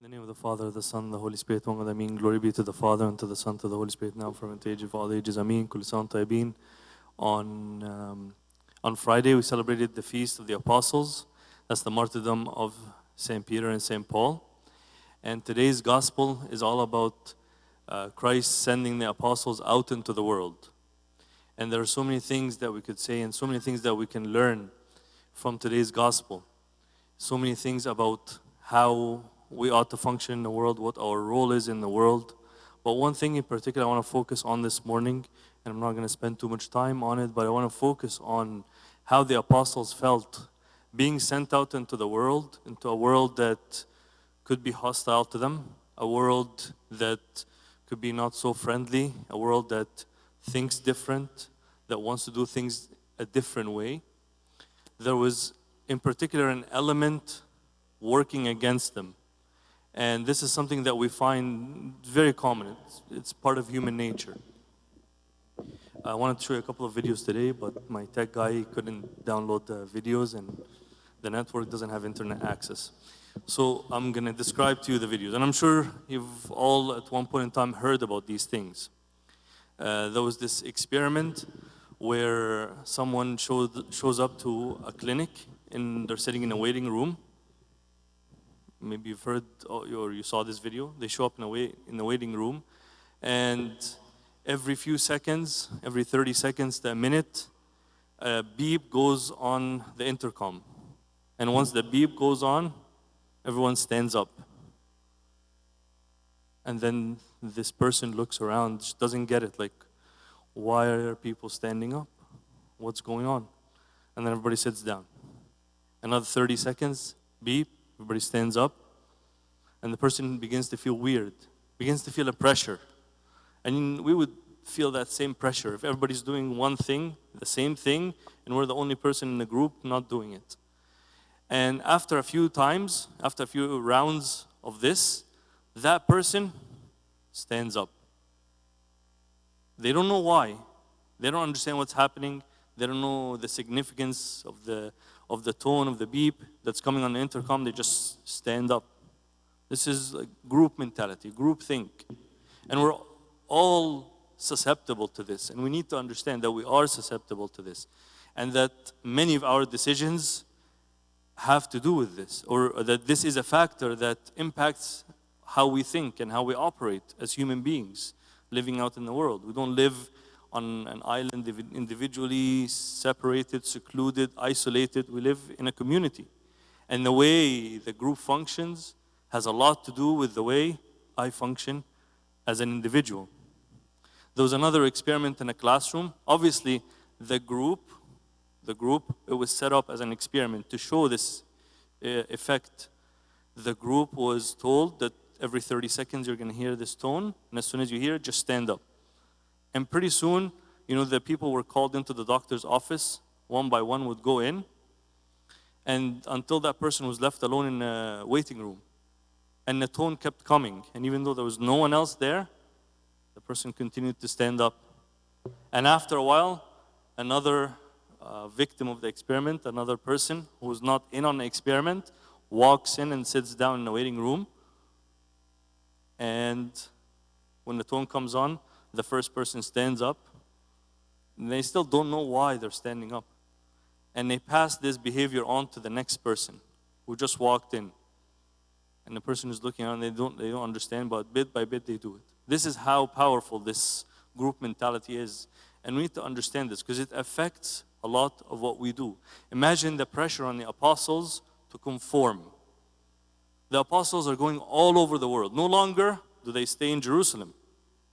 In the name of the Father, the Son, the Holy Spirit, one God, Ameen. Glory be to the Father, and to the Son, to the Holy Spirit, now from the age of all ages, Ameen. Kul San Tayyibin. On Friday, we celebrated the feast of the Apostles. That's the martyrdom of St. Peter and St. Paul. And today's gospel is all about Christ sending the apostles out into the world. And there are so many things that we could say and so many things that we can learn from today's gospel. So many things about how we ought to function in the world, what our role is in the world. But one thing in particular I want to focus on this morning, and I'm not going to spend too much time on it, but I want to focus on how the apostles felt being sent out into the world, into a world that could be hostile to them, a world that could be not so friendly, a world that thinks different, that wants to do things a different way. There was in particular an element working against them. And this is something that we find very common. It's part of human nature. I wanted to show you a couple of videos today, but my tech guy couldn't download the videos and the network doesn't have internet access. So I'm going to describe to you the videos. And I'm sure you've all at one point in time heard about these things. There was this experiment where someone shows up to a clinic and they're sitting in a waiting room. Maybe you've heard or you saw this video. They show up in the waiting room, and every few seconds, every 30 seconds to a minute, a beep goes on the intercom. And once the beep goes on, everyone stands up. And then this person looks around, doesn't get it, like, why are people standing up? What's going on? And then everybody sits down. Another 30 seconds, beep. Everybody stands up, and the person begins to feel weird, begins to feel a pressure. And we would feel that same pressure if everybody's doing one thing, the same thing, and we're the only person in the group not doing it. And after a few times, after a few rounds of this, that person stands up. They don't know why. They don't understand what's happening. They don't know the significance of the tone of the beep that's coming on the intercom. They just stand up. This is like group mentality, group think. And we're all susceptible to this. And we need to understand that we are susceptible to this. And that many of our decisions have to do with this. Or that this is a factor that impacts how we think and how we operate as human beings living out in the world. We don't live on an island individually, separated, secluded, isolated. We live in a community. And the way the group functions has a lot to do with the way I function as an individual. There was another experiment in a classroom. Obviously, the group, it was set up as an experiment to show this effect. The group was told that every 30 seconds you're going to hear this tone, and as soon as you hear it, just stand up. And pretty soon, the people were called into the doctor's office. One by one would go in. And until that person was left alone in a waiting room. And the tone kept coming. And even though there was no one else there, the person continued to stand up. And after a while, another victim of the experiment, another person who was not in on the experiment, walks in and sits down in the waiting room. And when the tone comes on, the first person stands up, and they still don't know why they're standing up. And they pass this behavior on to the next person who just walked in. And the person who's looking around, they don't understand, but bit by bit they do it. This is how powerful this group mentality is. And we need to understand this because it affects a lot of what we do. Imagine the pressure on the apostles to conform. The apostles are going all over the world. No longer do they stay in Jerusalem.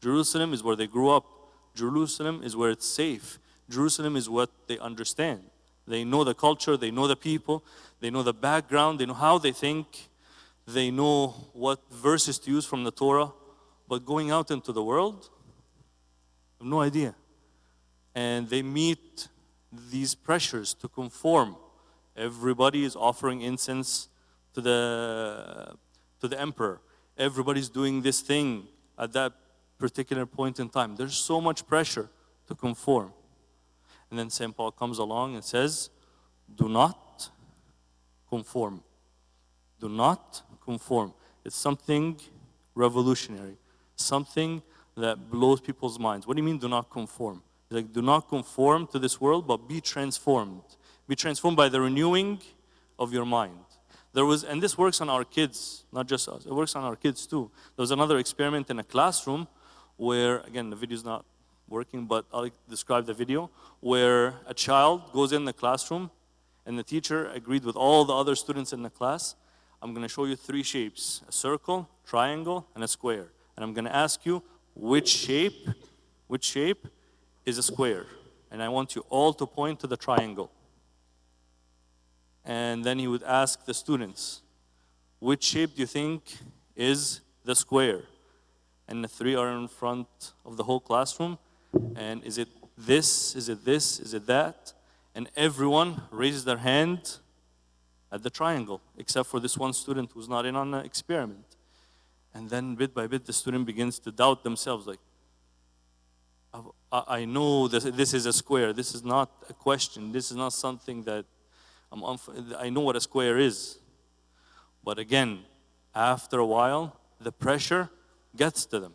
Jerusalem is where they grew up. Jerusalem is where it's safe. Jerusalem is what they understand. They know the culture, they know the people, they know the background, they know how they think, they know what verses to use from the Torah. But going out into the world, I have no idea. And they meet these pressures to conform. Everybody is offering incense to the emperor. Everybody's doing this thing at that particular point in time. There's so much pressure to conform. And then St. Paul comes along and says, do not conform. Do not conform. It's something revolutionary, something that blows people's minds. What do you mean, do not conform? It's like, do not conform to this world, but be transformed. Be transformed by the renewing of your mind. And this works on our kids, not just us. It works on our kids too. There was another experiment in a classroom where, again, the video's not working, but I'll describe the video, where a child goes in the classroom and the teacher agreed with all the other students in the class. I'm going to show you 3 shapes: a circle, triangle, and a square. And I'm going to ask you which shape is a square. And I want you all to point to the triangle. And then he would ask the students, which shape do you think is the square? And the 3 are in front of the whole classroom. And is it this? Is it this? Is it that? And everyone raises their hand at the triangle, except for this one student who's not in on the experiment. And then bit by bit, the student begins to doubt themselves, like, I know this is a square. This is not a question. This is not something that I know what a square is. But again, after a while, the pressure gets to them.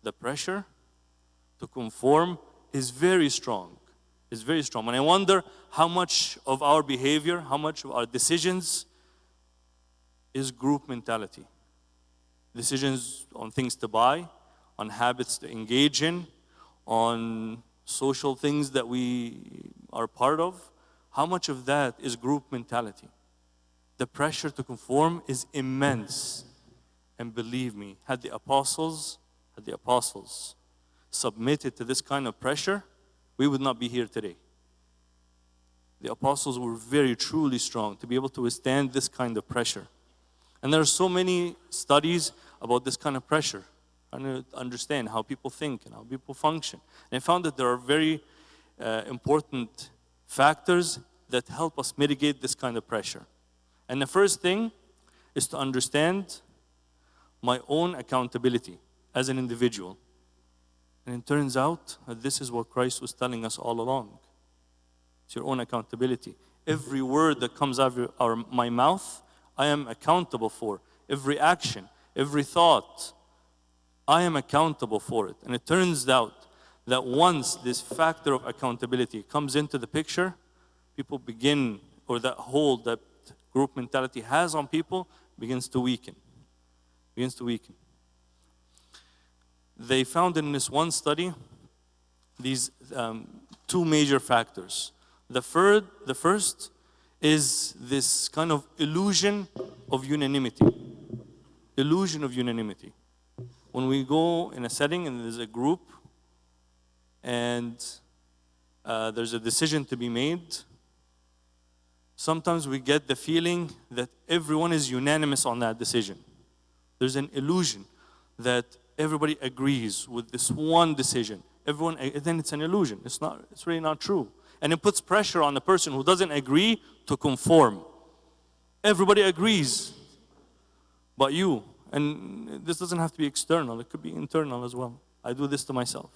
The pressure to conform is very strong. Is very strong. And I wonder how much of our behavior, how much of our decisions is group mentality. Decisions on things to buy, on habits to engage in, on social things that we are part of. How much of that is group mentality? The pressure to conform is immense. And believe me, had the apostles submitted to this kind of pressure, we would not be here today. The apostles were very, truly strong to be able to withstand this kind of pressure. And there are so many studies about this kind of pressure, trying to understand how people think and how people function. And I found that there are very important factors that help us mitigate this kind of pressure. And the first thing is to understand my own accountability as an individual. And it turns out that this is what Christ was telling us all along. It's your own accountability. Every word that comes out of my mouth, I am accountable for. Every action, every thought, I am accountable for it. And it turns out that once this factor of accountability comes into the picture, people begin, or that hold that group mentality has on people begins to weaken. Begins to weaken. They found in this one study these 2 major factors. The first is this kind of illusion of unanimity. Illusion of unanimity. When we go in a setting and there's a group and there's a decision to be made, sometimes we get the feeling that everyone is unanimous on that decision. There's an illusion that everybody agrees with this one decision. Then it's an illusion. It's really not true. And it puts pressure on the person who doesn't agree to conform. Everybody agrees, but you. And this doesn't have to be external. It could be internal as well. I do this to myself.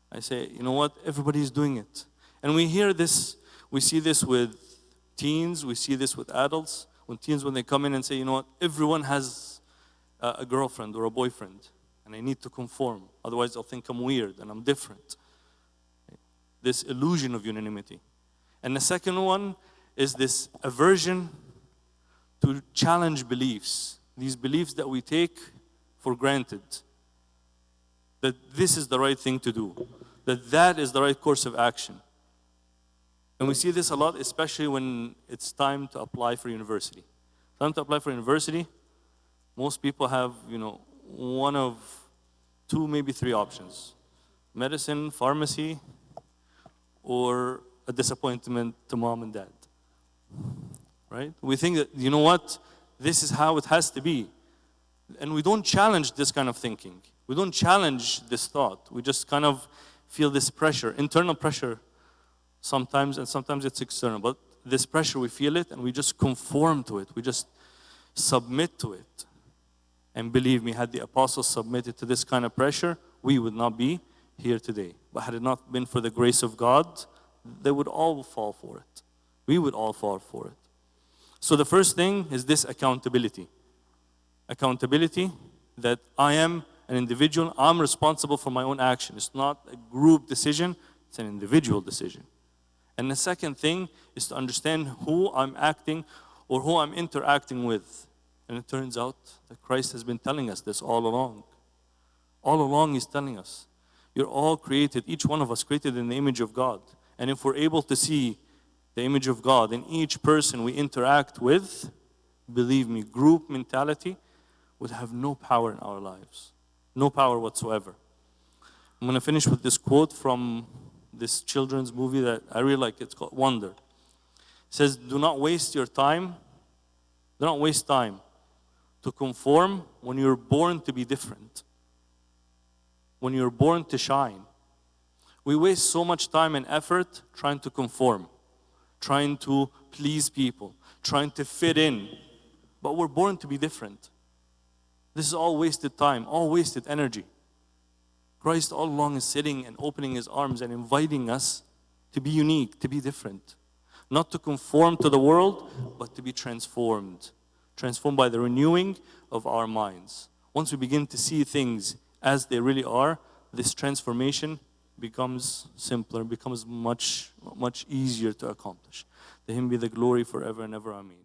I say, you know what? Everybody's doing it. And we hear this, we see this with teens, we see this with adults. When they come in and say, you know what? Everyone has a girlfriend or a boyfriend. And I need to conform. Otherwise, they'll think I'm weird and I'm different. This illusion of unanimity. And the second one is this aversion to challenge beliefs. These beliefs that we take for granted. That this is the right thing to do. That is the right course of action. And we see this a lot, especially when it's time to apply for university. Time to apply for university, most people have, one of 2, maybe 3 options. Medicine, pharmacy, or a disappointment to mom and dad. Right? We think that, you know what? This is how it has to be. And we don't challenge this kind of thinking. We don't challenge this thought. We just kind of feel this pressure, internal pressure sometimes, and sometimes it's external. But this pressure, we feel it, and we just conform to it. We just submit to it. And believe me, had the apostles submitted to this kind of pressure, we would not be here today. But had it not been for the grace of God, they would all fall for it. We would all fall for it. So the first thing is this accountability. Accountability, that I am an individual, I'm responsible for my own action. It's not a group decision, it's an individual decision. And the second thing is to understand who I'm acting or who I'm interacting with. And it turns out that Christ has been telling us this all along. All along He's telling us, you're all created, each one of us created in the image of God. And if we're able to see the image of God in each person we interact with, believe me, group mentality would have no power in our lives. No power whatsoever. I'm going to finish with this quote from this children's movie that I really like. It's called Wonder. It says, do not waste your time. Do not waste time to conform when you're born to be different. When you're born to shine. We waste so much time and effort trying to conform, trying to please people, trying to fit in. But we're born to be different. This is all wasted time, all wasted energy. Christ all along is sitting and opening His arms and inviting us to be unique, to be different. Not to conform to the world, but to be transformed. Transformed by the renewing of our minds. Once we begin to see things as they really are, this transformation becomes simpler, becomes much, much easier to accomplish. To Him be the glory forever and ever. Amen.